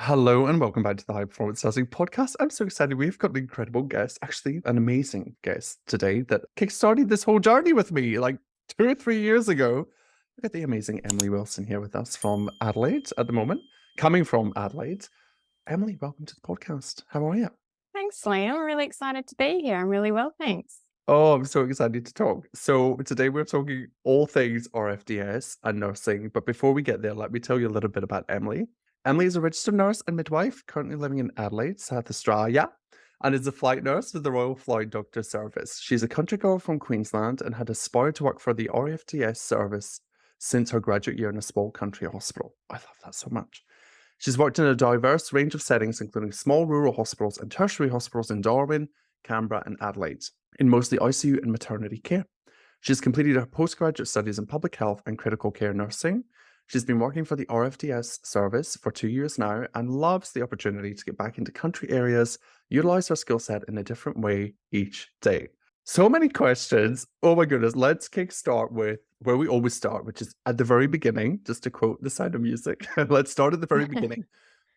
Hello and welcome back to the High Performance Housing Podcast. I'm so excited. We've got an incredible guest, actually, an amazing guest today that kickstarted this whole journey with me like 2 or 3 years ago. We've got the amazing Emily Wilson here with us from Adelaide at the moment, coming from Adelaide. Emily, welcome to the podcast. How are you? Thanks, Liam. I'm really excited to be here. I'm really well, thanks. Oh, I'm so excited to talk. So today we're talking all things RFDS and nursing. But before we get there, let me tell you a little bit about Emily. Emily is a registered nurse and midwife, currently living in Adelaide, South Australia, and is a flight nurse with the Royal Flying Doctor Service. She's a country girl from Queensland and had aspired to work for the RFDS service since her graduate year in a small country hospital. I love that so much. She's worked in a diverse range of settings, including small rural hospitals and tertiary hospitals in Darwin, Canberra, and Adelaide, in mostly ICU and maternity care. She's completed her postgraduate studies in public health and critical care nursing. She's been working for the RFDS service for 2 years now and loves the opportunity to get back into country areas, utilize her skill set in a different way each day. So many questions. Oh my goodness. Let's kickstart with where we always start, which is at the very beginning, just to quote the Sound of Music. Let's start at the very beginning.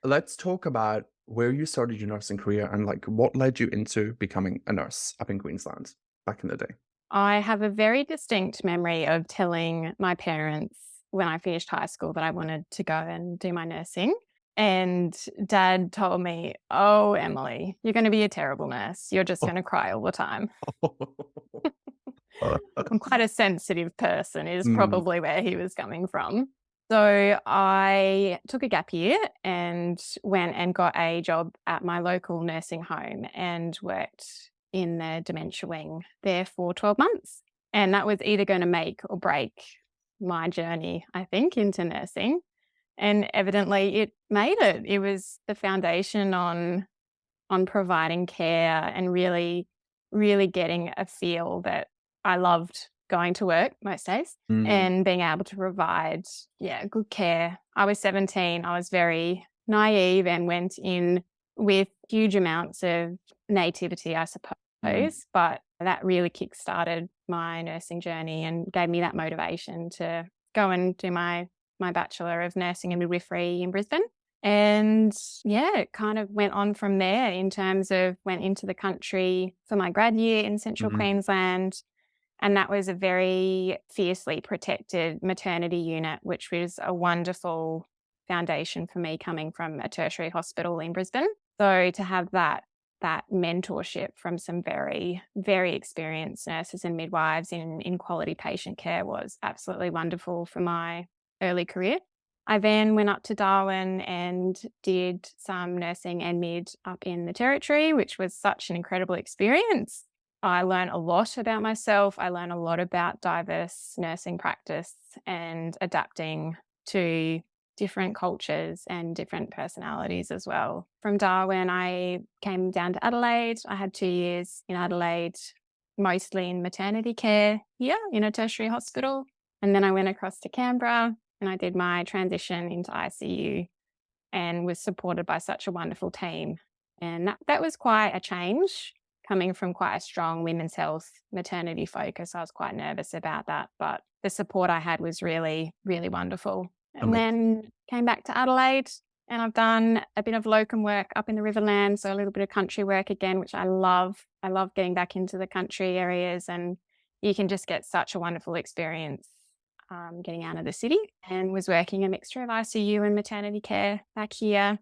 Let's talk about where you started your nursing career and like what led you into becoming a nurse up in Queensland back in the day. I have a very distinct memory of telling my parents when I finished high school that I wanted to go and do my nursing. And dad told me, "Oh, Emily, you're going to be a terrible nurse. You're just going to cry all the time." I'm quite a sensitive person, is Mm, probably where he was coming from. So I took a gap year and went and got a job at my local nursing home and worked in the dementia wing there for 12 months. And that was either going to make or break my journey, I think, into nursing. And evidently it made it. It was the foundation on providing care and really getting a feel that I loved going to work most days mm, and being able to provide, good care. I was 17. I was very naive and went in with huge amounts of nativity, I mm. suppose, but that really kick-started my nursing journey and gave me that motivation to go and do my Bachelor of Nursing and Midwifery in Brisbane. And yeah, it kind of went on from there in terms of went into the country for my grad year in Central Mhm. Queensland. And that was a very fiercely protected maternity unit, which was a wonderful foundation for me coming from a tertiary hospital in Brisbane. So to have that mentorship from some very, very experienced nurses and midwives in quality patient care was absolutely wonderful for my early career. I then went up to Darwin and did some nursing and mid up in the Territory, which was such an incredible experience. I learned a lot about myself. I learned a lot about diverse nursing practice and adapting to different cultures and different personalities as well. From Darwin, I came down to Adelaide. I had 2 years in Adelaide, mostly in maternity care here in a tertiary hospital. And then I went across to Canberra and I did my transition into ICU and was supported by such a wonderful team. And that was quite a change coming from quite a strong women's health maternity focus. I was quite nervous about that, but the support I had was really, really wonderful. And Amazing. then came back to Adelaide and I've done a bit of locum work up in the Riverland. So a little bit of country work again, which I love. I love getting back into the country areas and you can just get such a wonderful experience getting out of the city, and was working a mixture of ICU and maternity care back here.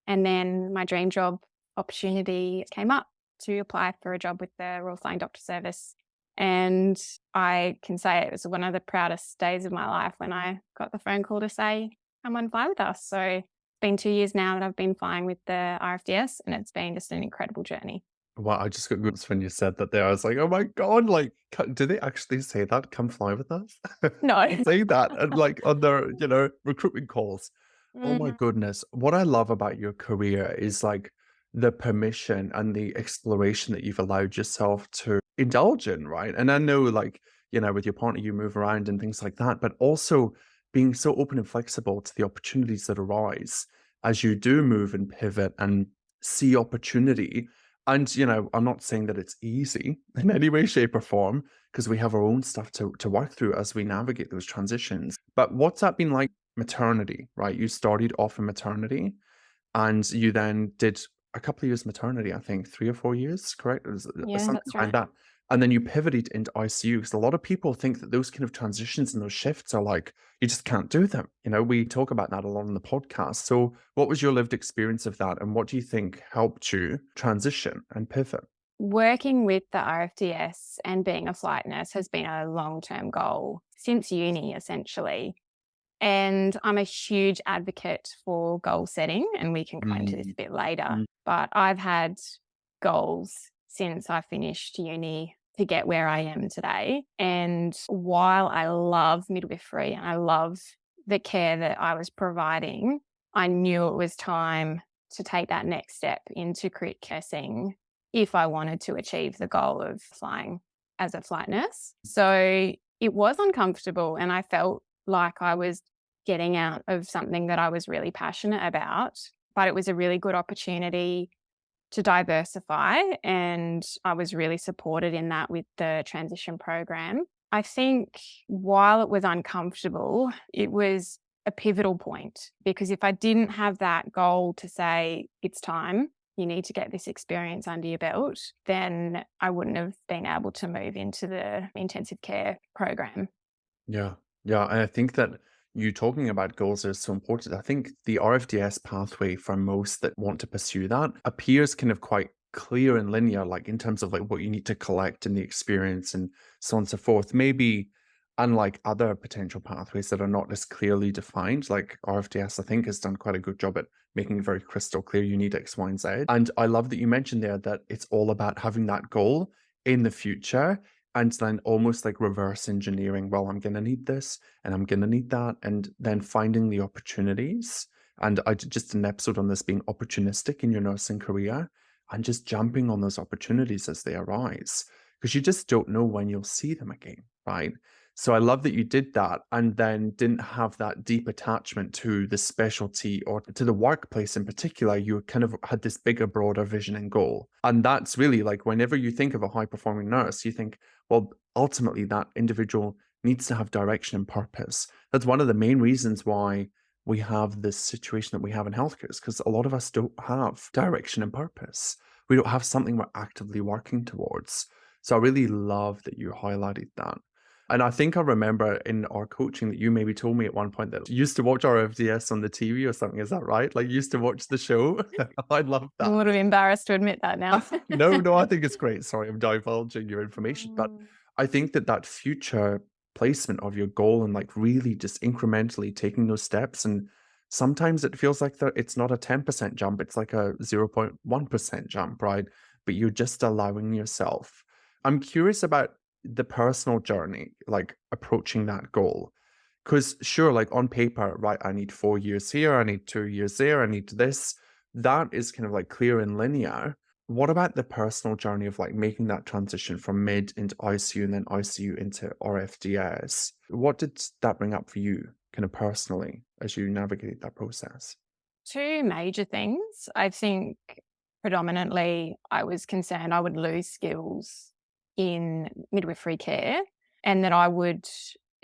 And then my dream job opportunity came up to apply for a job with the Royal Flying Doctor Service. And I can say it was one of the proudest days of my life when I got the phone call to say, come and fly with us. So it's been 2 years now that I've been flying with the RFDS, and it's been just an incredible journey. Wow, I just got goosebumps when you said that there. I was like, oh my God, like, do they actually say that? Come fly with us? No. Say that and like on their, recruitment calls. Oh my Mhm. goodness. What I love about your career is like the permission and the exploration that you've allowed yourself to indulge in, right? And I know, like, with your partner, you move around and things like that, but also being so open and flexible to the opportunities that arise as you do move and pivot and see opportunity. And, I'm not saying that it's easy in any way, shape, or form, because we have our own stuff to work through as we navigate those transitions. But what's that been like maternity, right? You started off in maternity. And you then did a couple of years maternity, I think 3 or 4 years, correct? It was, Yeah, something that's around right. that. And then you pivoted into ICU because a lot of people think that those kind of transitions and those shifts are like, you just can't do them. You know, we talk about that a lot on the podcast. So what was your lived experience of that? And what do you think helped you transition and pivot? Working with the RFDS and being a flight nurse has been a long-term goal since uni, essentially. And I'm a huge advocate for goal setting, and we can go into this a Mm, bit later. mm, But I've had goals since I finished uni to get where I am today. And while I love midwifery and I love the care that I was providing, I knew it was time to take that next step into crit nursing if I wanted to achieve the goal of flying as a flight nurse. So it was uncomfortable, and I felt like I was getting out of something that I was really passionate about, but it was a really good opportunity to diversify, and I was really supported in that with the transition program. I think while it was uncomfortable, it was a pivotal point, because if I didn't have that goal to say, it's time, you need to get this experience under your belt, then I wouldn't have been able to move into the intensive care program. yeah. Yeah. And I think that you talking about goals is so important. I think the RFDS pathway for most that want to pursue that appears kind of quite clear and linear, like in terms of like what you need to collect and the experience and so on and so forth. Maybe unlike other potential pathways that are not as clearly defined, like RFDS, I think has done quite a good job at making it very crystal clear you need X, Y, and Z. And I love that you mentioned there that it's all about having that goal in the future and then almost like reverse engineering, well, I'm going to need this and I'm going to need that. And then finding the opportunities. And I did just an episode on this being opportunistic in your nursing career and just jumping on those opportunities as they arise because you just don't know when you'll see them again, right? So I love that you did that and then didn't have that deep attachment to the specialty or to the workplace in particular. You kind of had this bigger, broader vision and goal. And that's really like whenever you think of a high performing nurse, you think, well, ultimately, that individual needs to have direction and purpose. That's one of the main reasons why we have this situation that we have in healthcare, is because a lot of us don't have direction and purpose. We don't have something we're actively working towards. So I really love that you highlighted that. And I think I remember in our coaching that you maybe told me at one point that you used to watch RFDS on the TV or something. Is that right? Like you used to watch the show? I love I'm a that. little embarrassed to admit that now. No, no, I think it's great. Sorry, I'm divulging your information, but Mm. I think that that future placement of your goal and like really just incrementally taking those steps, and sometimes it feels like that it's not a 10% jump, it's like a 0.1% jump, right? But you're just allowing yourself. I'm curious about the personal journey, like approaching that goal. Because sure, like on paper, right, I need 4 years here, I need 2 years there, I need this. That is kind of like clear and linear. What about the personal journey of like making that transition from mid into ICU and then ICU into RFDS? What did that bring up for you, kind of personally, as you navigate that process? Two major things. I think predominantly I was concerned I would lose skills in midwifery care and that I would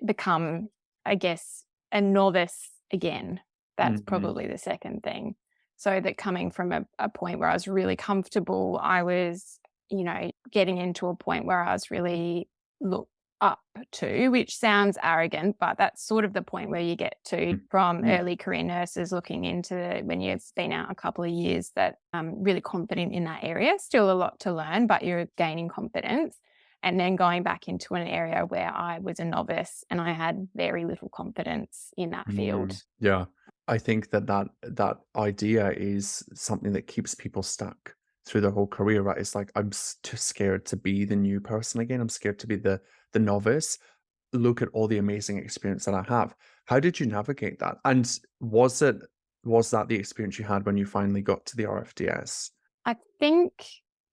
become, I guess, a novice again. That's Mhm, probably the second thing. So that coming from a point where I was really comfortable, I was, getting into a point where I was really looked up to, which sounds arrogant, but that's sort of the point where you get to mm, from mm, early career nurses looking into when you've been out a couple of years that really confident in that area. Still a lot to learn, but you're gaining confidence. And then going back into an area where I was a novice and I had very little confidence in that field. yeah. I think that that idea is something that keeps people stuck through their whole career, right? It's like too scared to be the new person again. I'm scared to be the novice. Look at all the amazing experience that I have. How did you navigate that? And was that the experience you had when you finally got to the RFDS? I think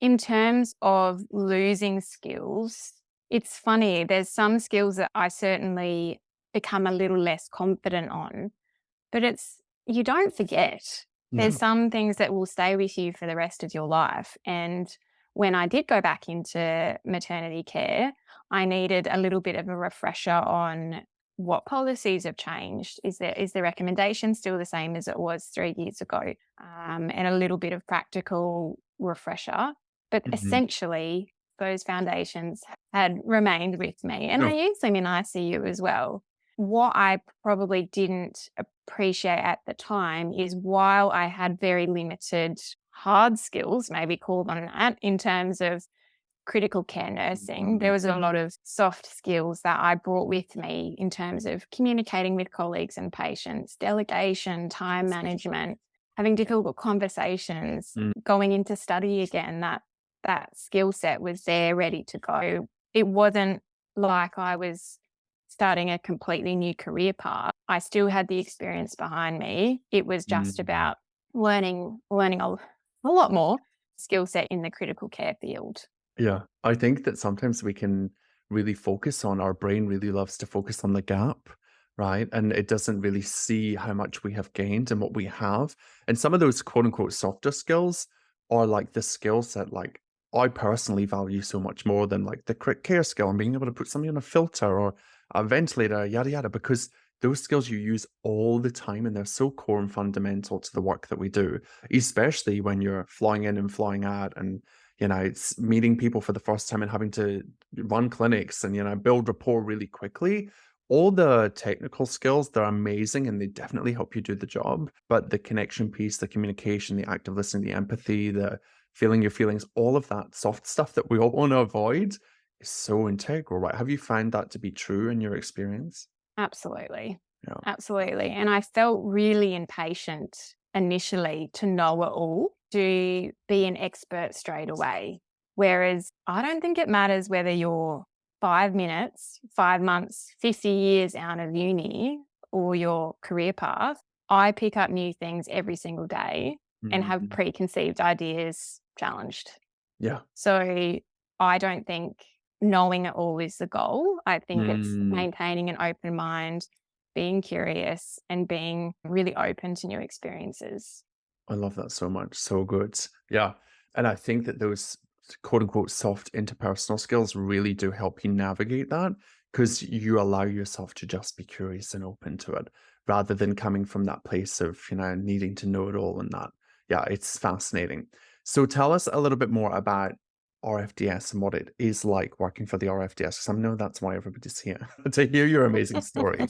in terms of losing skills, it's funny. There's some skills that I certainly become a little less confident on, but you don't forget. There's No. some things that will stay with you for the rest of your life. And when I did go back into maternity care, I needed a little bit of a refresher on what policies have changed. Is the recommendation still the same as it was 3 years ago? And a little bit of practical refresher. But Mhm. essentially, those foundations had remained with me, and I No. use them in ICU as well. What I probably didn't appreciate at the time is while I had very limited hard skills, maybe call them that, in terms of critical care nursing, there Mhm. was a lot of soft skills that I brought with me in terms of communicating with colleagues and patients, delegation, time management, having difficult conversations, Mm. going into study again, that skill set was there ready to go. It wasn't like I was starting a completely new career path. I still had the experience behind me. It was just Mm. about learning a lot more skill set in the critical care field. Yeah, I think that sometimes we can really focus on our brain really loves to focus on the gap, right? And it doesn't really see how much we have gained and what we have. And some of those quote unquote softer skills are like the skills that like I personally value so much more than like the crit care skill and being able to put something on a filter or a ventilator, yada yada, because those skills you use all the time and they're so core and fundamental to the work that we do, especially when you're flying in and flying out and it's meeting people for the first time and having to run clinics and, build rapport really quickly. All the technical skills, they're amazing and they definitely help you do the job. But the connection piece, the communication, the active listening, the empathy, the feeling your feelings, all of that soft stuff that we all want to avoid is so integral, right? Have you found that to be true in your experience? Absolutely. Yeah. Absolutely. And I felt really impatient initially to know it all, to be an expert straight away. Whereas I don't think it matters whether you're 5 minutes, 5 months, 50 years out of uni or your career path. I pick up new things every single day and have Mhm. preconceived ideas challenged. Yeah. So I don't think knowing it all is the goal. I think it's Mm. maintaining an open mind, being curious, and being really open to new experiences. I love that so much. So good. Yeah. And I think that those quote unquote soft interpersonal skills really do help you navigate that because you allow yourself to just be curious and open to it rather than coming from that place of, needing to know it all and that. Yeah, it's fascinating. So tell us a little bit more about RFDS and what it is like working for the RFDS, because I know that's why everybody's here to hear your amazing story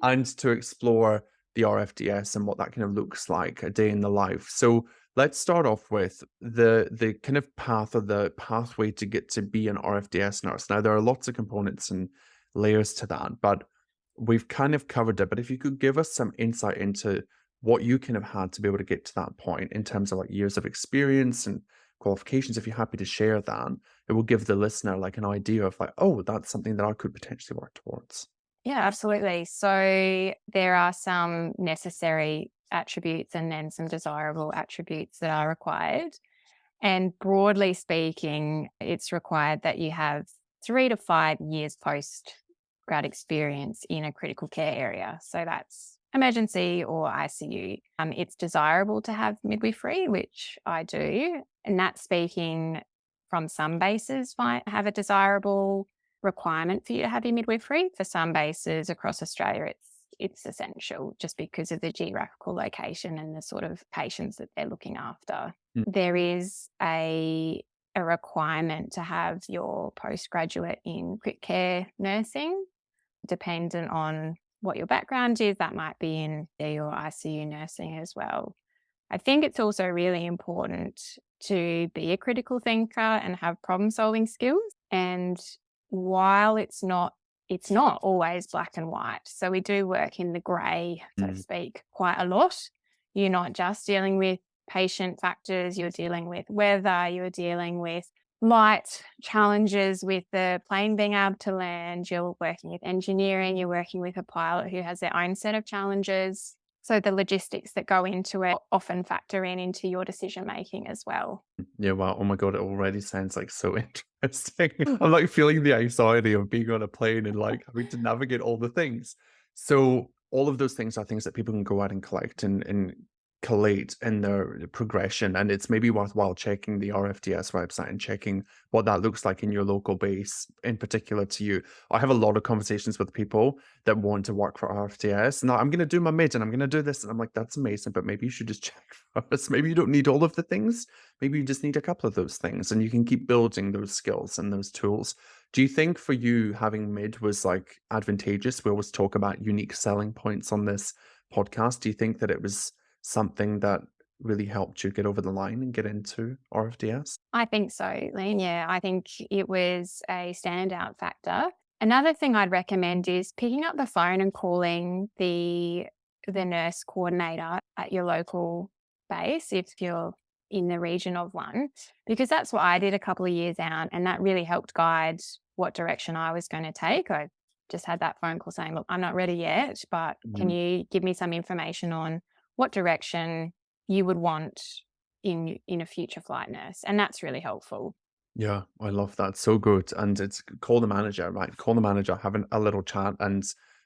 and to explore the RFDS and what that kind of looks like a day in the life. So let's start off with the kind of path or the pathway to get to be an RFDS nurse. Now there are lots of components and layers to that, but we've kind of covered it. But if you could give us some insight into what you kind of had to be able to get to that point in terms of like years of experience and qualifications, if you're happy to share that, it will give the listener like an idea of like, oh, that's something that I could potentially work towards. Yeah, absolutely. So there are some necessary attributes and then some desirable attributes that are required. And broadly speaking, it's required that you have 3 to 5 years post grad experience in a critical care area. So that's emergency or ICU. It's desirable to have midwifery, which I do. And that's speaking from some bases might have a desirable requirement for you to have your midwifery. For some bases across Australia, it's essential just because of the geographical location and the sort of patients that they're looking after. Mm. There is a requirement to have your postgraduate in quick care nursing, dependent on what your background is. That might be in your ICU nursing as well. I think it's also really important to be a critical thinker and have problem solving skills. And while it's not always black and white. So we do work in the grey, so to Mm. speak, quite a lot. You're not just dealing with patient factors, you're dealing with weather, you're dealing with light challenges with the plane being able to land, you're working with engineering, you're working with a pilot who has their own set of challenges. So the logistics that go into it often factor into your decision making as well. Yeah, wow. Oh my God, it already sounds like so interesting. I'm like feeling the anxiety of being on a plane and like having to navigate all the things. So all of those things are things that people can go out and collect and collate in their progression, and it's maybe worthwhile checking the RFDS website and checking what that looks like in your local base, in particular to you. I have a lot of conversations with people that want to work for RFDS. Now, I'm going to do my mid and I'm going to do this. And I'm like, that's amazing, but maybe you should just check first. Maybe you don't need all of the things. Maybe you just need a couple of those things and you can keep building those skills and those tools. Do you think for you having mid was like advantageous? We always talk about unique selling points on this podcast. Do you think that it was something that really helped you get over the line and get into RFDS? I think so, Lynn. Yeah, I think it was a standout factor. Another thing I'd recommend is picking up the phone and calling the nurse coordinator at your local base if you're in the region of one, because that's what I did a couple of years out, and that really helped guide what direction I was going to take. I just had that phone call saying, "Look, I'm not ready yet, but can Mhm. you give me some information on what direction you would want in a future flight nurse?" And that's really helpful. Yeah, I love that. So good. And it's call the manager, right? Call the manager, having a little chat and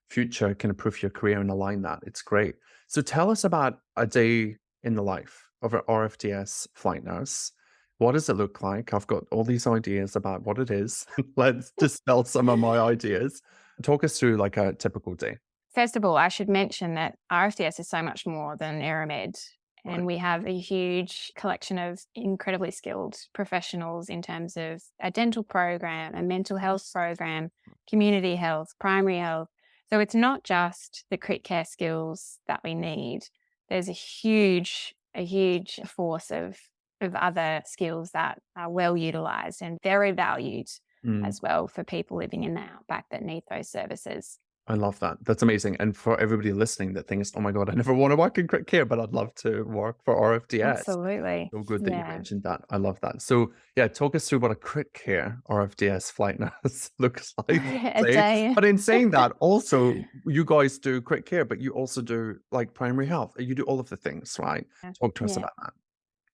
future can improve your career and align that. It's great. So tell us about a day in the life of an RFDS flight nurse. What does it look like? I've got all these ideas about what it is. Let's dispel some of my ideas. Talk us through like a typical day. First of all, I should mention that RFDS is so much more than Aeromed, Right. and we have a huge collection of incredibly skilled professionals in terms of a dental program, a mental health program, community health, primary health. So it's not just the crit care skills that we need. There's a huge force of other skills that are well utilized and very valued Mm. as well for people living in the outback that need those services. I love that. That's amazing. And for everybody listening that thinks, oh my God, I never want to work in crit care, but I'd love to work for RFDS. Absolutely. So good that you Yeah. mentioned that. I love that. So yeah, talk us through what a crit care RFDS flight nurse looks like. A Say, day. but in saying that, also you guys do crit care, but you also do like primary health. You do all of the things, right? Talk to us Yeah. about that.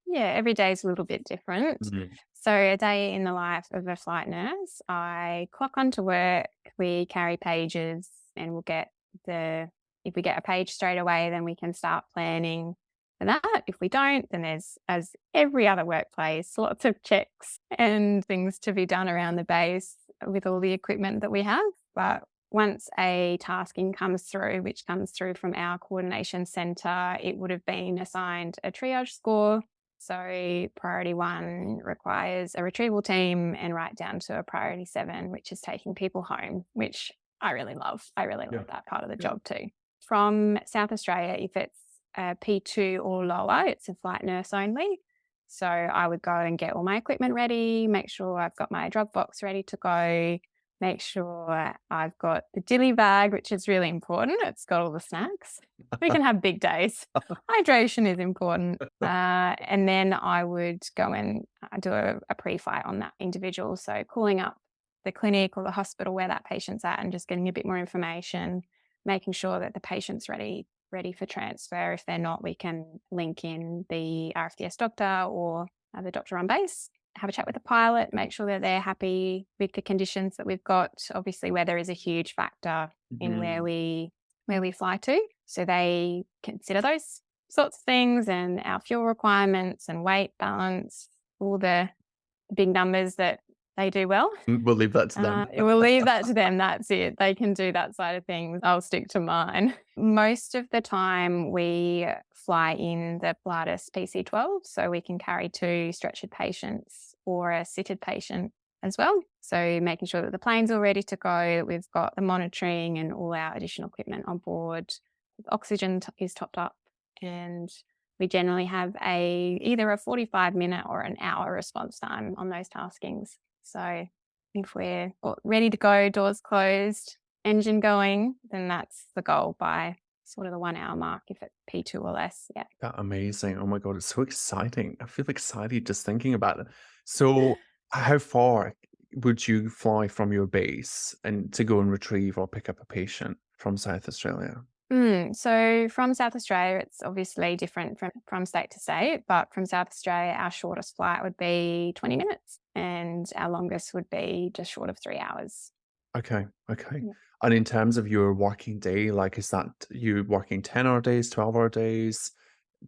Yeah, every day is a little bit different. Mhm. So a day in the life of a flight nurse, I clock onto work, we carry pages, and we'll get the if we get a page straight away, then we can start planning for that. If we don't, then there's, as every other workplace, lots of checks and things to be done around the base with all the equipment that we have. But once a tasking comes through, which comes through from our coordination centre, it would have been assigned a triage score. So priority one requires a retrieval team, and right down to a priority seven, which is taking people home, which I really love. I really Yeah. love that part of the Yeah. job too. From South Australia, if it's a P2 or lower, it's a flight nurse only. So I would go and get all my equipment ready, make sure I've got my drug box ready to go, make sure I've got the dilly bag, which is really important. It's got all the snacks. We can have big days. Hydration is important. And then I would go and do a pre-flight on that individual. So calling up the clinic or the hospital where that patient's at and just getting a bit more information, making sure that the patient's ready for transfer. If they're not, we can link in the RFDS doctor or the doctor on base, have a chat with the pilot, make sure that they're happy with the conditions that we've got. Obviously, weather is a huge factor in Mhm. where we fly to. So they consider those sorts of things and our fuel requirements and weight balance, all the big numbers that they do well. We'll leave that to them. We'll leave that to them. That's it. They can do that side of things. I'll stick to mine. Most of the time, we fly in the Pilatus PC-12, so we can carry two stretchered patients or a seated patient as well. So making sure that the plane's all ready to go, that we've got the monitoring and all our additional equipment on board. Oxygen is topped up, and we generally have either a 45-minute or an hour response time on those taskings. So if we're ready to go, doors closed, engine going, then that's the goal by sort of the 1 hour mark if it's P2 or less. Yeah. Amazing. Oh my God, it's so exciting. I feel excited just thinking about it. So, how far would you fly from your base and to go and retrieve or pick up a patient from South Australia? So from South Australia, it's obviously different from state to state, but from South Australia, our shortest flight would be 20 minutes and our longest would be just short of 3 hours. Okay, okay. Yeah. And in terms of your working day, like, is that you working 10-hour days, 12-hour days?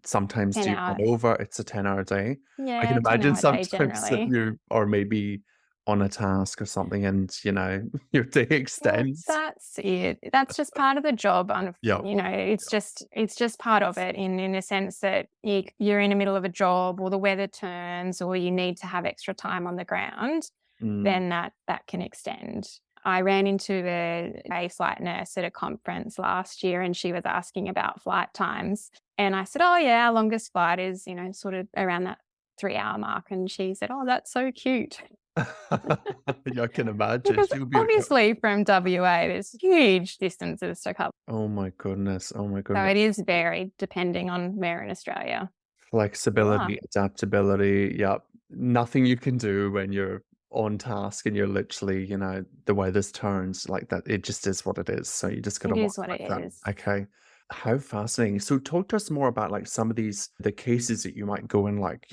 sometimes 10 do you run hours. over? It's a 10-hour day. I can Yeah, imagine 10-hour day sometimes that generally. you are maybe on a task or something and, your day Well, extends. that's it. That's just part of the job. Yeah, yeah. It's just part of it in a sense that you're in the middle of a job, or the weather turns, or you need to have extra time on the ground, Mm. then that can extend. I ran into a flight nurse at a conference last year, and she was asking about flight times. And I said, "Oh, yeah, our longest flight is, sort of around that 3-hour mark." And she said, "Oh, that's so cute." Yeah, I can imagine. Because She'll be like, obviously from WA, there's huge distances to cover. "Oh my goodness, oh my So goodness." it is varied depending on where in Australia you are. Flexibility, adaptability, yep. Nothing you can do when you're on task and you're literally, the weather's turns like that. It just is what it is. So you just It gotta work is what with it that. is. Okay. How fascinating. So talk to us more about like some of the cases that you might go and like,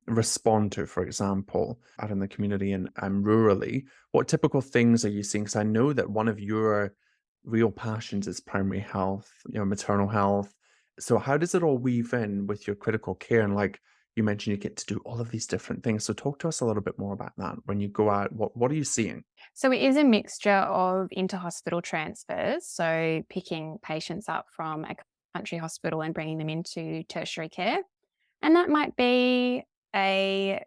respond to, for example, out in the community and rurally. What typical things are you seeing? Because I know that one of your real passions is primary health, maternal health. So how does it all weave in with your critical care? And like you mentioned, you get to do all of these different things. So talk to us a little bit more about that. When you go out, what are you seeing? So it is a mixture of inter-hospital transfers, so picking patients up from a country hospital and bringing them into tertiary care. And that might be a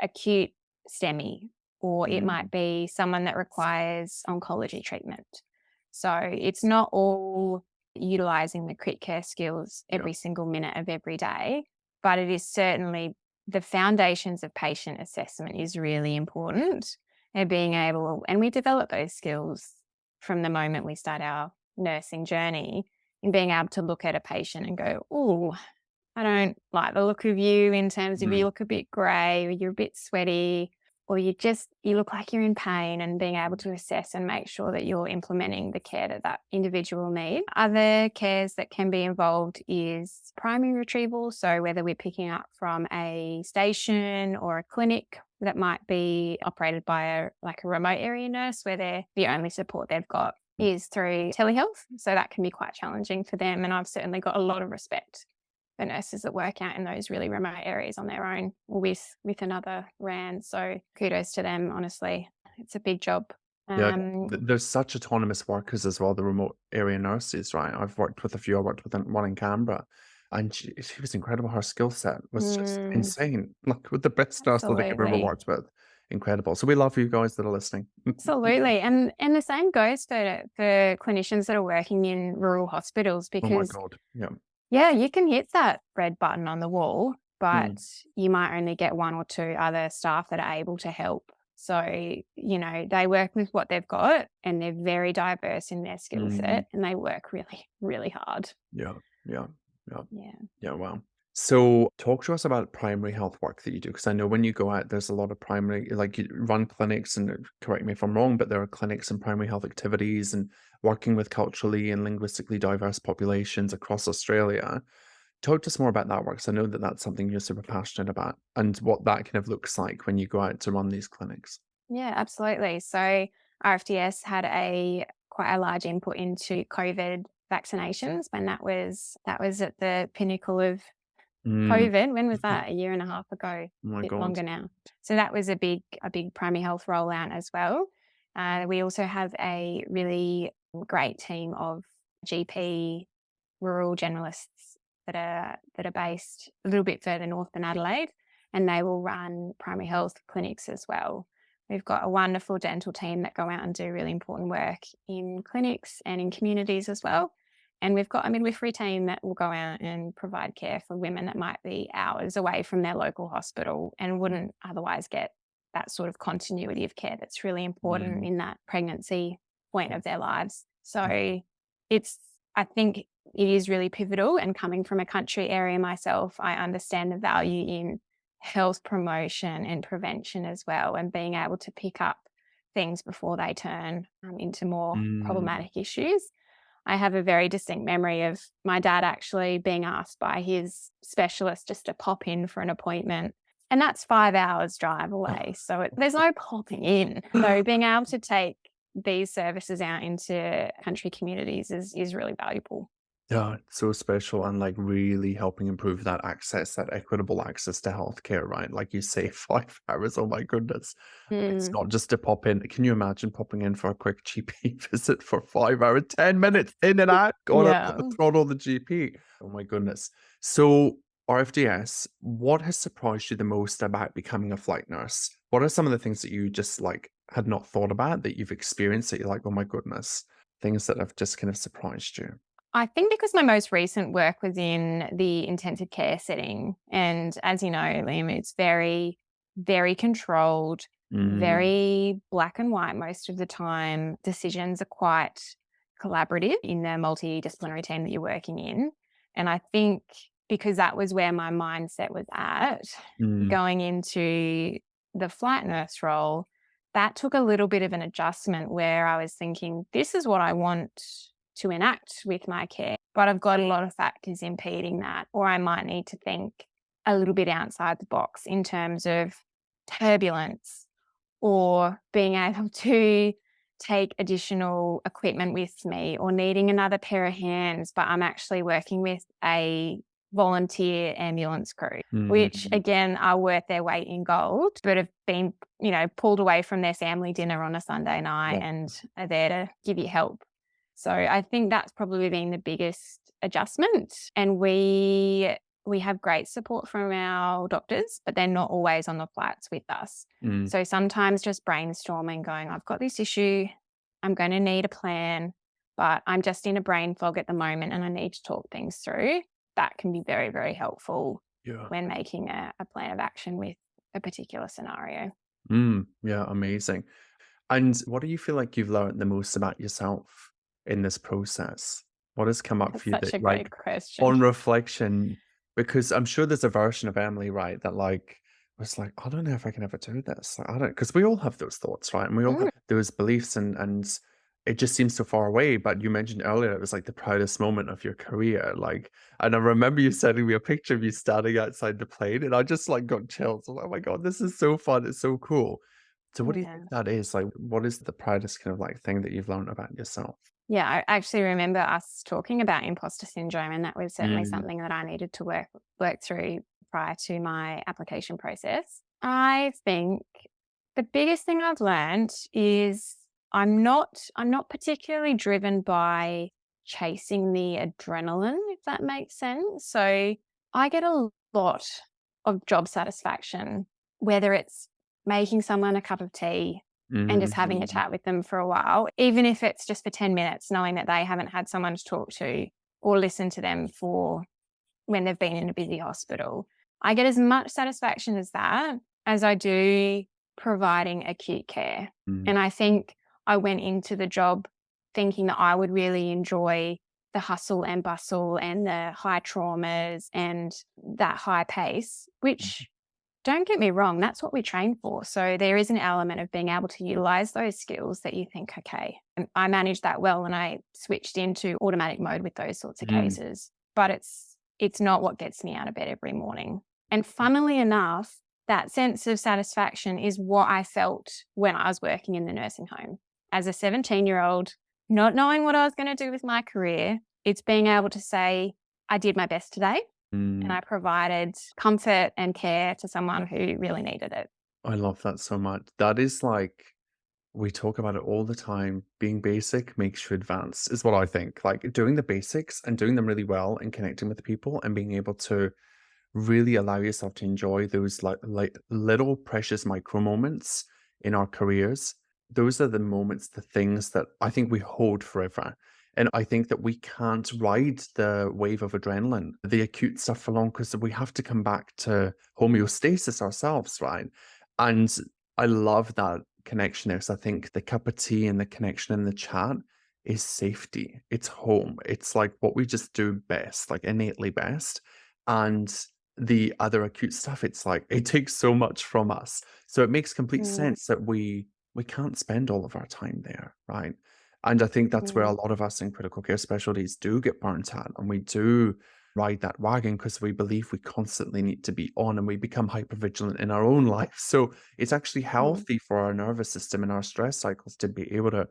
acute STEMI, or it Mm, might be someone that requires oncology treatment. So it's not all utilizing the crit care skills yeah. every single minute of every day, but it is certainly the foundations of patient assessment is really important, and being able, and we develop those skills from the moment we start our nursing journey, in being able to look at a patient and go, "Oh, I don't like the look of you in terms of you Mm, look a bit grey, or you're a bit sweaty, or you look like you're in pain," and being able to assess and make sure that you're implementing the care that that individual needs. Other cares that can be involved is primary retrieval. So whether we're picking up from a station or a clinic that might be operated by a remote area nurse, where the only support they've got mm. is through telehealth. So that can be quite challenging for them. And I've certainly got a lot of respect the nurses that work out in those really remote areas on their own, or with another RAN. So kudos to them, honestly. It's a big job. Yeah, Um, there's such autonomous workers as well, the remote area nurses, right? I've worked with a few. I worked with one in Canberra, and she was incredible. Her skill set was just mm, insane. Like with the best nurse I think I've ever absolutely. worked with. Incredible. So we love you guys that are listening. Absolutely. And the same goes for clinicians that are working in rural hospitals, Oh my because God. Yeah. yeah, you can hit that red button on the wall, but Mm, you might only get one or two other staff that are able to help. So, they work with what they've got, and they're very diverse in their skill mm, set, and they work really, really hard. yeah. Yeah. Yeah. Yeah. Yeah, wow. So talk to us about primary health work that you do, because I know when you go out, there's a lot of primary, like you run clinics, and correct me if I'm wrong, but there are clinics and primary health activities and working with culturally and linguistically diverse populations across Australia. Talk to us more about that work, 'cause I know that that's something you're super passionate about and what that kind of looks like when you go out to run these clinics. Yeah, absolutely. So RFDS had a quite a large input into COVID vaccinations when that was at the pinnacle of Mm. COVID. When was that? A year and a half ago, a Oh my bit God. longer now. So that was a big primary health rollout as well. We also have a really great team of GP rural generalists that are based a little bit further north than Adelaide, and they will run primary health clinics as well. We've got a wonderful dental team that go out and do really important work in clinics and in communities as well. And we've got a midwifery team that will go out and provide care for women that might be hours away from their local hospital and wouldn't otherwise get that sort of continuity of care that's really important Mm. in that pregnancy point of their lives. So it's, I think it is really pivotal. And coming from a country area myself, I understand the value in health promotion and prevention as well, and being able to pick up things before they turn into more Mm. problematic issues. I have a very distinct memory of my dad actually being asked by his specialist just to pop in for an appointment. And that's 5 hours drive away. So there's no popping in. So being able to take these services out into country communities is really valuable. Yeah, it's so special and like really helping improve that access, that equitable access to healthcare, right? Like you say, 5 hours. Oh my goodness. It's Mm, not just to pop in. Can you imagine popping in for a quick GP visit for 5 hours, 10 minutes in and out? God, I want yeah. to throttle the GP. Oh my goodness. So, RFDS, what has surprised you the most about becoming a flight nurse? What are some of the things that you just like had not thought about that you've experienced that you're like, oh my goodness, things that have just kind of surprised you? I think because my most recent work was in the intensive care setting, and as you know, Liam, it's very, very controlled, Mm, very black and white most of the time. Decisions are quite collaborative in the multidisciplinary team that you're working in. And I think because that was where my mindset was at mm, going into the flight nurse role, that took a little bit of an adjustment where I was thinking, this is what I want to enact with my care, but I've got a lot of factors impeding that, or I might need to think a little bit outside the box in terms of turbulence or being able to take additional equipment with me or needing another pair of hands, but I'm actually working with a volunteer ambulance crew, which mm. again are worth their weight in gold, but have been, pulled away from their family dinner on a Sunday night Yeah. and are there to give you help. So I think that's probably been the biggest adjustment. And we have great support from our doctors, but they're not always on the flights with us. Mm, So sometimes just brainstorming, going, I've got this issue, I'm going to need a plan, but I'm just in a brain fog at the moment and I need to talk things through. That can be very, very helpful yeah. when making a plan of action with a particular scenario. Yeah, amazing. And what do you feel like you've learned the most about yourself in this process? What has come up That's for you such that, a great like, question. on reflection, because I'm sure there's a version of Emily, right, that like was like, I don't know if I can ever do this. Like, I don't, because we all have those thoughts, right? And we all Mm, have those beliefs, and it just seems so far away. But you mentioned earlier it was like the proudest moment of your career, like, and I remember you sending me a picture of you standing outside the plane, and I just like got chills. I was like, oh my god, this is so fun! It's so cool. So what do you think yeah. that is? Like, what is the proudest kind of like thing that you've learned about yourself? Yeah, I actually remember us talking about imposter syndrome, and that was certainly Mm, something that I needed to work through prior to my application process. I think the biggest thing I've learned is I'm not particularly driven by chasing the adrenaline, if that makes sense. So I get a lot of job satisfaction, whether it's making someone a cup of tea and just having a chat with them for a while, even if it's just for 10 minutes, knowing that they haven't had someone to talk to or listen to them for when they've been in a busy hospital. I get as much satisfaction as that as I do providing acute care. mm, And I think I went into the job thinking that I would really enjoy the hustle and bustle and the high traumas and that high pace, which don't get me wrong, that's what we train for. So there is an element of being able to utilize those skills that you think, okay, I managed that well and I switched into automatic mode with those sorts of mm, cases. But it's not what gets me out of bed every morning. And funnily enough, that sense of satisfaction is what I felt when I was working in the nursing home. As a 17-year-old, not knowing what I was going to do with my career, it's being able to say, I did my best today and mm. I provided comfort and care to someone who really needed it. I love that so much. That is like we talk about it all the time. Being basic makes you advance, is what I think. Like doing the basics and doing them really well and connecting with people and being able to really allow yourself to enjoy those like little precious micro moments in our careers. Those are the moments, the things that I think we hold forever. And I think that we can't ride the wave of adrenaline, the acute stuff for long, because we have to come back to homeostasis ourselves, right? And I love that connection there. So I think the cup of tea and the connection in the chat is safety. It's home. It's like what we just do best, like innately best. And the other acute stuff, it's like it takes so much from us. So it makes complete Mm, sense that we can't spend all of our time there, right? And I think that's where a mm, lot of us in critical care specialties do get burnt out and we do ride that wagon because we believe we constantly need to be on and we become hypervigilant in our own life. So it's actually mm, healthy for our nervous system and our stress cycles to be able to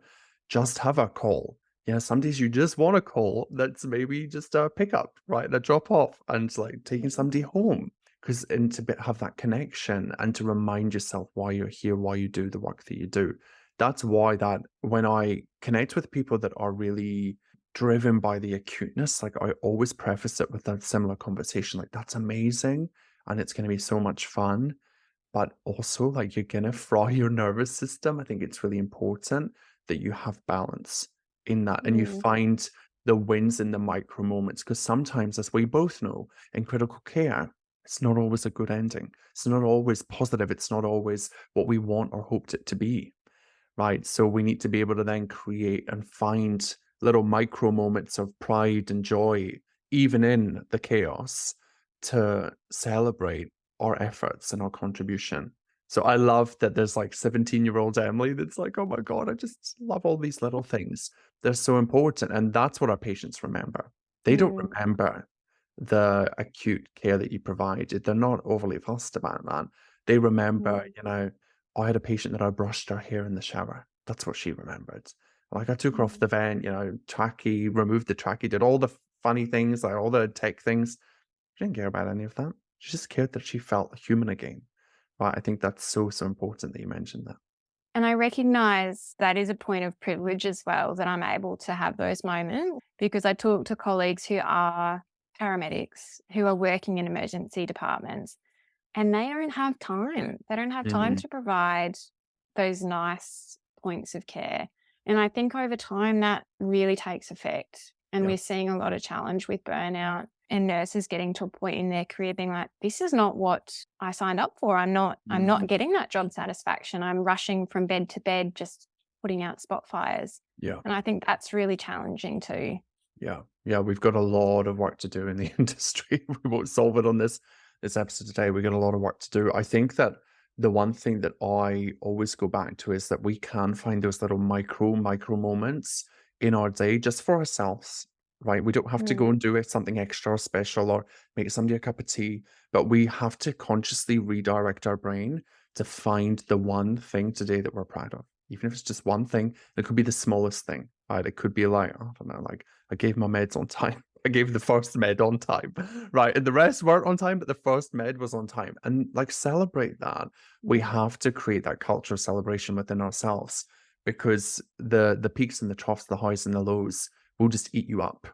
just have a call, Yeah, some days you just want a call that's maybe just a pickup, right? A drop off and like taking somebody home. Because and to have that connection and to remind yourself why you're here, why you do the work that you do. That's why that when I connect with people that are really driven by the acuteness, like I always preface it with a similar conversation, like that's amazing and it's going to be so much fun, but also like you're gonna fry your nervous system. I think it's really important that you have balance in that and you Mm, find the wins in the micro moments. Because sometimes, as we both know, in critical care, it's not always a good ending. It's not always positive. It's not always what we want or hoped it to be. Right. So we need to be able to then create and find little micro moments of pride and joy, even in the chaos, to celebrate our efforts and our contribution. So I love that there's like 17-year-old Emily that's like, oh my God, I just love all these little things. They're so important. And that's what our patients remember. They don't mm, remember the acute care that you provided. They're not overly fussed about that. They remember, mm, I had a patient that I brushed her hair in the shower. That's what she remembered. Like I took her off mm. the vent, trachea, removed the trachea, did all the funny things, like all the tech things. She didn't care about any of that. She just cared that she felt human again. But I think that's so, so important that you mentioned that. And I recognize that is a point of privilege as well, that I'm able to have those moments because I talk to colleagues who are paramedics, who are working in emergency departments, and they don't have time. They don't have time Mhm. to provide those nice points of care. And I think over time that really takes effect. And Yeah. we're seeing a lot of challenge with burnout and nurses getting to a point in their career being like, this is not what I signed up for. I'm not Mhm. getting that job satisfaction. I'm rushing from bed to bed, just putting out spot fires. Yeah. And I think that's really challenging too. Yeah. Yeah, we've got a lot of work to do in the industry. We won't solve it on this episode today. We got a lot of work to do. I think that the one thing that I always go back to is that we can find those little micro moments in our day just for ourselves, right? We don't have to go Mm, and do it something extra or special or make somebody a cup of tea, but we have to consciously redirect our brain to find the one thing today that we're proud of. Even if it's just one thing, it could be the smallest thing, right? It could be like, I don't know, like I gave my meds on time. I gave the first med on time, right? And the rest weren't on time, but the first med was on time. And like celebrate that. We mm, have to create that culture of celebration within ourselves because the peaks and the troughs, the highs and the lows will just eat you up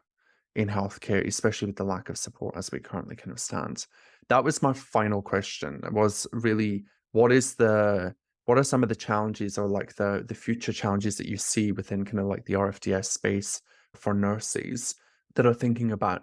in healthcare, especially with the lack of support as we currently kind of stand. That was my final question. It was really what are some of the challenges or like the future challenges that you see within kind of like the RFDS space for nurses that are thinking about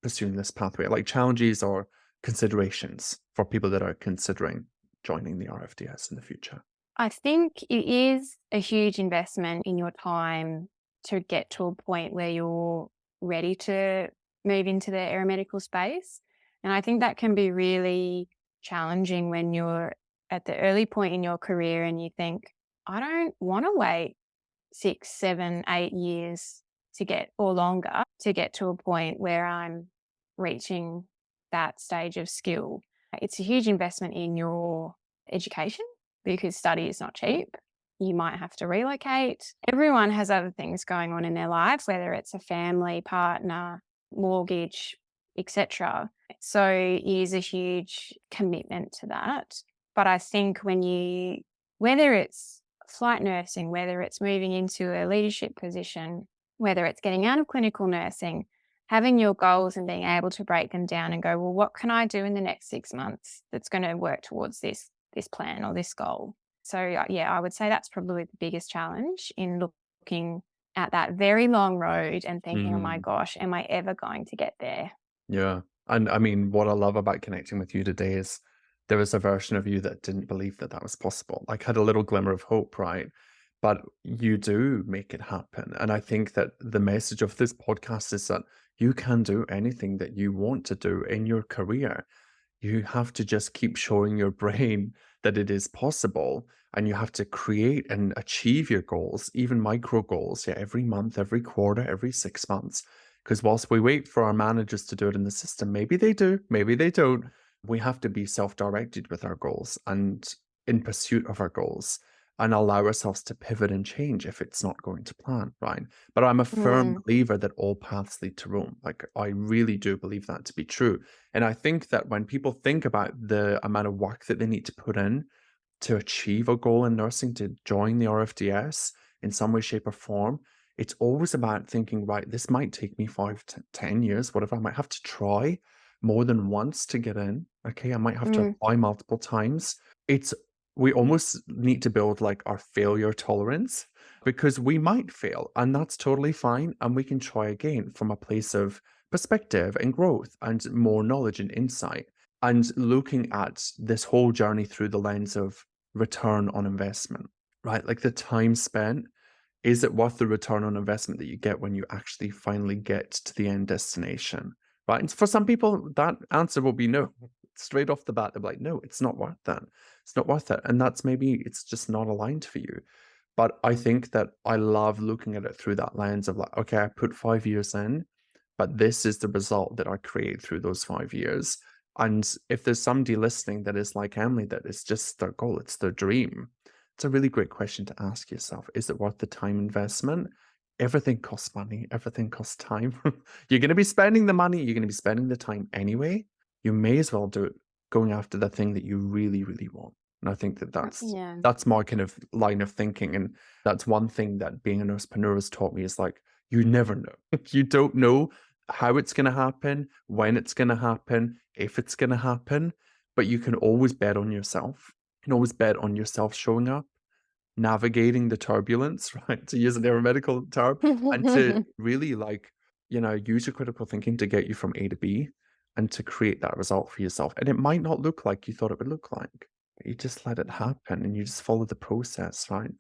pursuing this pathway, like challenges or considerations for people that are considering joining the RFDS in the future? I think it is a huge investment in your time to get to a point where you're ready to move into the aeromedical space. And I think that can be really challenging when you're at the early point in your career and you think, I don't want to wait 6, 7, 8 years to get or longer to get to a point where I'm reaching that stage of skill. It's a huge investment in your education because study is not cheap. You might have to relocate. Everyone has other things going on in their lives, whether it's a family, partner, mortgage, etc. So it is a huge commitment to that. But I think whether it's flight nursing, whether it's moving into a leadership position, whether it's getting out of clinical nursing, having your goals and being able to break them down and go, well, what can I do in the next 6 months that's going to work towards this plan or this goal? So yeah, I would say that's probably the biggest challenge in looking at that very long road and thinking, oh my Mm. gosh, am I ever going to get there? Yeah. And I mean, what I love about connecting with you today is there was a version of you that didn't believe that that was possible, like had a little glimmer of hope, right? But you do make it happen. And I think that the message of this podcast is that you can do anything that you want to do in your career. You have to just keep showing your brain that it is possible and you have to create and achieve your goals, even micro goals, yeah, every month, every quarter, every 6 months. Because whilst we wait for our managers to do it in the system, maybe they do, maybe they don't. We have to be self directed with our goals and in pursuit of our goals. and allow ourselves to pivot and change if it's not going to plan, right? But I'm a firm Mm, believer that all paths lead to Rome. Like, I really do believe that to be true. And I think that when people think about the amount of work that they need to put in to achieve a goal in nursing, to join the RFDS in some way, shape, or form, it's always about thinking, right, this might take me 5 to 10 years, whatever. I might have to try more than once to get in. Okay. I might have to mm, apply multiple times. It's, we almost need to build like our failure tolerance because we might fail and that's totally fine. And we can try again from a place of perspective and growth and more knowledge and insight and looking at this whole journey through the lens of return on investment, right? Like the time spent, is it worth the return on investment that you get when you actually finally get to the end destination, right? And for some people, that answer will be no. Straight off the bat, they're like, no, it's not worth that. It's not worth it. And that's maybe it's just not aligned for you. But I think that I love looking at it through that lens of like, okay, I put 5 years in, but this is the result that I create through those 5 years. And if there's somebody listening that is like Emily, that is just their goal, it's their dream, it's a really great question to ask yourself. Is it worth the time investment? Everything costs money, everything costs time. You're going to be spending the money, you're going to be spending the time anyway. You may as well do it going after the thing that you really, really want. And I think that yeah. that's my kind of line of thinking. And that's one thing that being a nursepreneur has taught me is like, you never know. You don't know how it's going to happen, when it's going to happen, if it's going to happen, but you can always bet on yourself. You can always bet on yourself showing up, navigating the turbulence, right? To use an aeromedical term, and to really like, use your critical thinking to get you from A to B and to create that result for yourself. And it might not look like you thought it would look like, but you just let it happen and you just follow the process, right?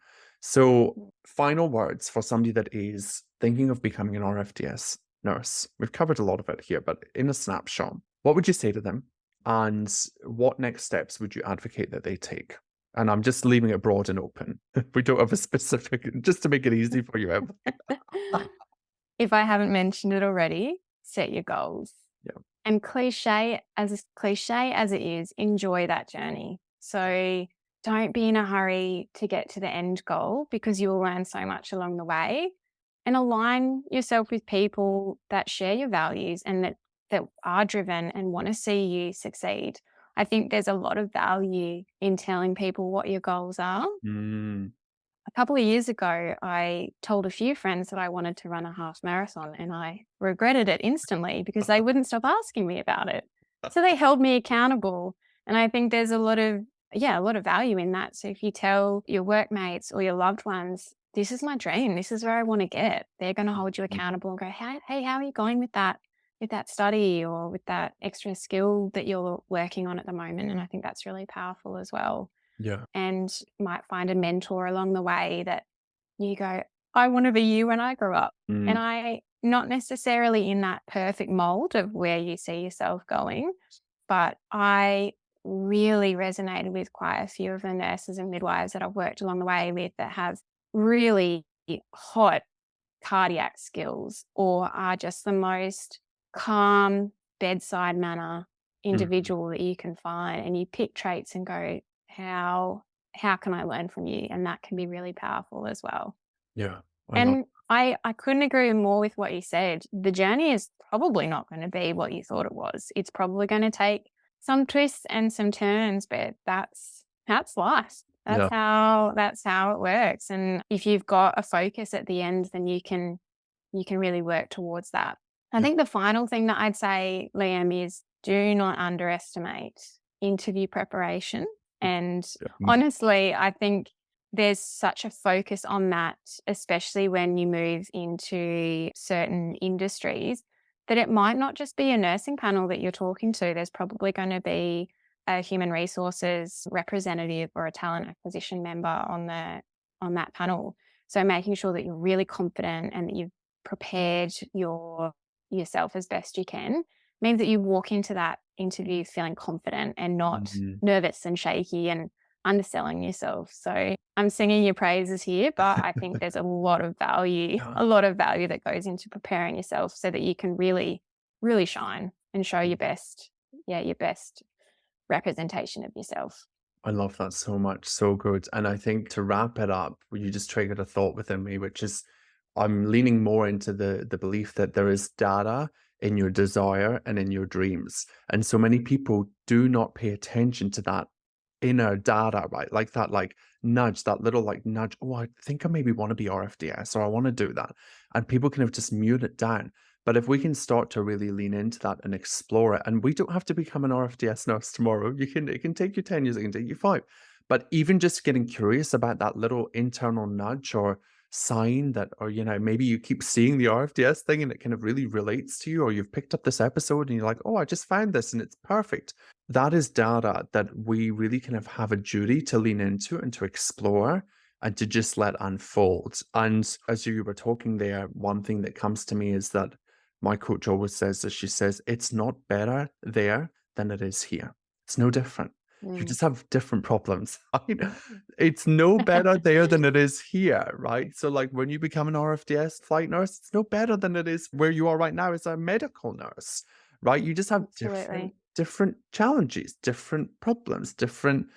So, final words for somebody that is thinking of becoming an RFDS nurse. We've covered a lot of it here, but in a snapshot, what would you say to them? And what next steps would you advocate that they take? And I'm just leaving it broad and open. We don't have a specific, just to make it easy for you, Emily. If I haven't mentioned it already, set your goals. Yeah. And cliche as it is, enjoy that journey. So don't be in a hurry to get to the end goal because you will learn so much along the way. And align yourself with people that share your values and that are driven and want to see you succeed. I think there's a lot of value in telling people what your goals are. Mm. A couple of years ago, I told a few friends that I wanted to run a half marathon and I regretted it instantly because they wouldn't stop asking me about it. So they held me accountable. And I think there's a lot of value in that. So if you tell your workmates or your loved ones, this is my dream, this is where I want to get, they're going to hold you accountable and go, hey, how are you going with that study or with that extra skill that you're working on at the moment? And I think that's really powerful as well, Yeah. and might find a mentor along the way that you go, I want to be you when I grow up. And Mm. I, not necessarily in that perfect mold of where you see yourself going, but I really resonated with quite a few of the nurses and midwives that I've worked along the way with that have really hot cardiac skills or are just the most calm bedside manner Mm. individual that you can find, and you pick traits and go, how can I learn from you? And that can be really powerful as well. Yeah. I love. And I couldn't agree more with what you said. The journey is probably not going to be what you thought it was. It's probably going to take some twists and some turns, but that's life. Yeah. That's how it works. And if you've got a focus at the end, then you can really work towards that. I Yeah. think the final thing that I'd say, Liam, is do not underestimate interview preparation. And Yeah. honestly, I think there's such a focus on that, especially when you move into certain industries, that it might not just be a nursing panel that you're talking to. There's probably going to be a human resources representative or a talent acquisition member on that panel. So making sure that you're really confident and that you've prepared yourself as best you can means that you walk into that interview feeling confident and not Mhm. nervous and shaky and underselling yourself. So I'm singing your praises here, but I think there's Yeah. a lot of value that goes into preparing yourself so that you can really, really shine and show your best representation of yourself. I love that so much. So good. And I think to wrap it up, you just triggered a thought within me, which is I'm leaning more into the belief that there is data in your desire and in your dreams. And so many people do not pay attention to that inner data, right? Like that like nudge, that little like nudge, oh, I think I maybe want to be RFDS or I want to do that. And people kind of just mute it down. But if we can start to really lean into that and explore it, and we don't have to become an RFDS nurse tomorrow. You can it can take you 10 years, it can take you 5. But even just getting curious about that little internal nudge or sign that, or maybe you keep seeing the RFDS thing and it kind of really relates to you, or you've picked up this episode and you're like, oh, I just found this and it's perfect. That is data that we really kind of have a duty to lean into and to explore and to just let unfold. And as you were talking there, one thing that comes to me is that my coach always says that she says, it's not better there than it is here. It's no different. You Mm. just have different problems. Right? It's no better there than it is here, right? So, like when you become an RFDS flight nurse, it's no better than it is where you are right now as a medical nurse, right? You just have Absolutely. different challenges, different problems, different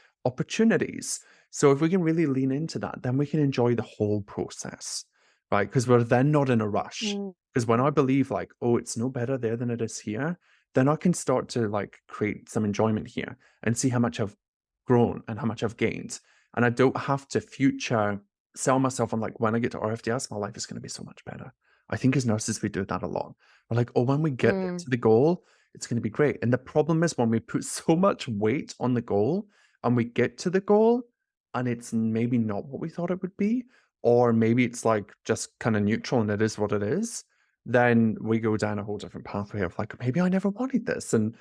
opportunities. So if we can really lean into that, then we can enjoy the whole process, right? Because we're then not in a rush. Mm. Because when I believe like, oh, it's no better there than it is here, then I can start to like create some enjoyment here and see how much I've grown and how much I've gained. And I don't have to future sell myself on like when I get to RFDS, my life is going to be so much better. I think as nurses, we do that a lot. We're like, oh, when we get there Mm. to the goal, it's going to be great. And the problem is when we put so much weight on the goal and we get to the goal and it's maybe not what we thought it would be, or maybe it's like just kind of neutral and it is what it is, then we go down a whole different pathway of like, maybe I never wanted this. And,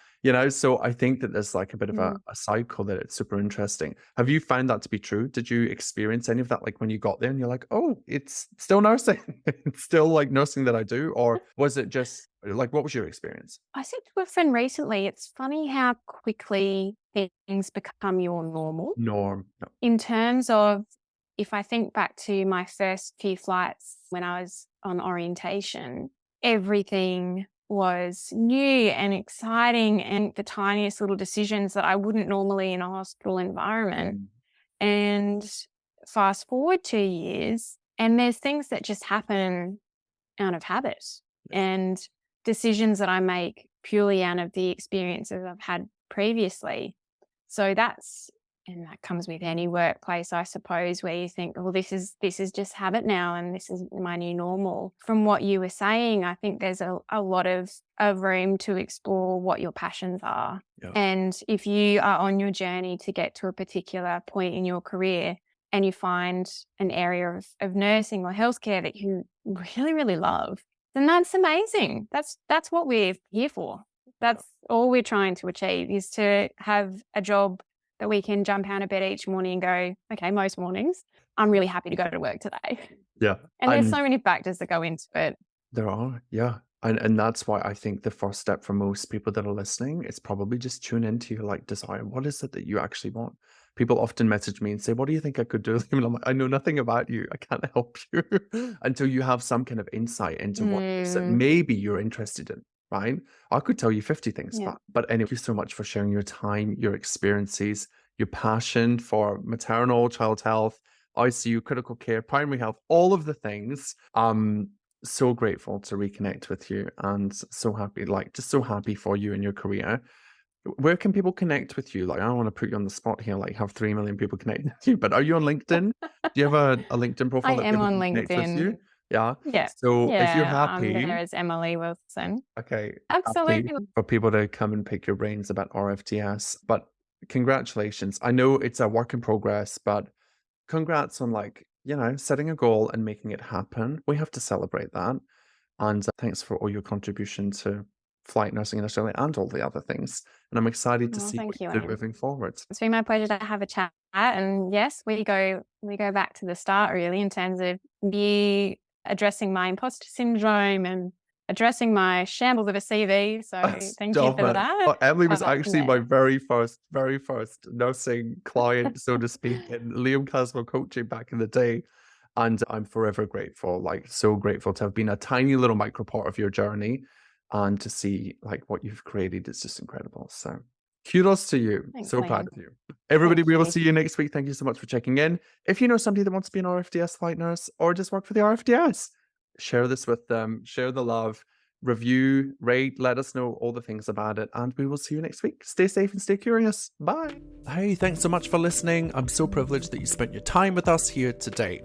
so I think that there's like a bit of a, Mm. a cycle that it's super interesting. Have you found that to be true? Did you experience any of that? Like when you got there and you're like, oh, it's still nursing. It's still like nursing that I do. Or was it just like, what was your experience? I said to a friend recently, it's funny how quickly things become your normal. Norm. No. In terms of, if I think back to my first few flights when I was on orientation, everything was new and exciting, and the tiniest little decisions that I wouldn't normally in a hospital environment. Mm. And fast forward 2 years, and there's things that just happen out of habit Yeah. and decisions that I make purely out of the experiences I've had previously. So and that comes with any workplace, I suppose, where you think, well, this is just habit now and this is my new normal. From what you were saying, I think there's a lot of room to explore what your passions are. Yeah. And if you are on your journey to get to a particular point in your career and you find an area of nursing or healthcare that you really, really love, then that's amazing. That's what we're here for. Yeah. That's all we're trying to achieve, is to have a job that we can jump out of bed each morning and go, okay, most mornings, I'm really happy to go to work today. Yeah. And there's And so many factors that go into it. there are, yeah. And that's why I think the first step for most people that are listening is probably just tune into your like desire. What is it that you actually want? People often message me and say, what do you think I could do? And I'm like, I know nothing about you. I can't help you until you have some kind of insight into what it is that Mm, maybe you're interested in, right? I could tell you 50 things, yeah. but anyway, thank you so much for sharing your time, your experiences, your passion for maternal, child health, ICU, critical care, primary health, all of the things. So grateful to reconnect with you and so happy, like just so happy for you in your career. Where can people connect with you? Like, I don't want to put you on the spot here, like have 3 million people connect with you, but are you on LinkedIn? Do you have a LinkedIn I profile that am people on can connect with you? LinkedIn. Yeah. Yeah. So if you're Yeah. I'm there happy, as Emily Wilson. okay, happy Absolutely. for people to come and pick your brains about RFTS, but congratulations. I know it's a work in progress, but congrats on like, setting a goal and making it happen. We have to celebrate that. And thanks for all your contribution to flight nursing in Australia and all the other things. And I'm excited to Well, see what thank you, you do Ian. moving forward. It's been my pleasure to have a chat. And yes, we go back to the start really in terms of me addressing my imposter syndrome and addressing my shambles of a CV. So thank you Stop for it. that. Emily was actually my Yeah. very first nursing client, so to speak, in Liam Caswell coaching back in the day. And I'm forever grateful, like so grateful to have been a tiny little micro part of your journey and to see like what you've created is just incredible. So Kudos to you. Thanks, So proud Liam. of you. Everybody, Thank we will you. see you next week. Thank you so much for checking in. If you know somebody that wants to be an RFDS flight nurse or just work for the RFDS, share this with them. Share the love. Review, rate, let us know all the things about it. And we will see you next week. Stay safe and stay curious. Bye. Hey, thanks so much for listening. I'm so privileged that you spent your time with us here today.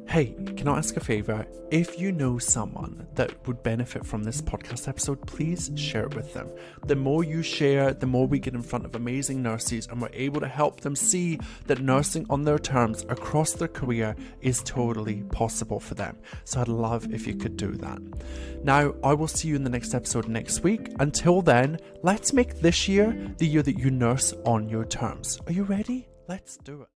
Hey, can I ask a favor? If you know someone that would benefit from this podcast episode, please share it with them. The more you share, the more we get in front of amazing nurses and we're able to help them see that nursing on their terms across their career is totally possible for them. So I'd love if you could do that. Now, I will see you in the next episode next week. Until then, let's make this year the year that you nurse on your terms. Are you ready? Let's do it.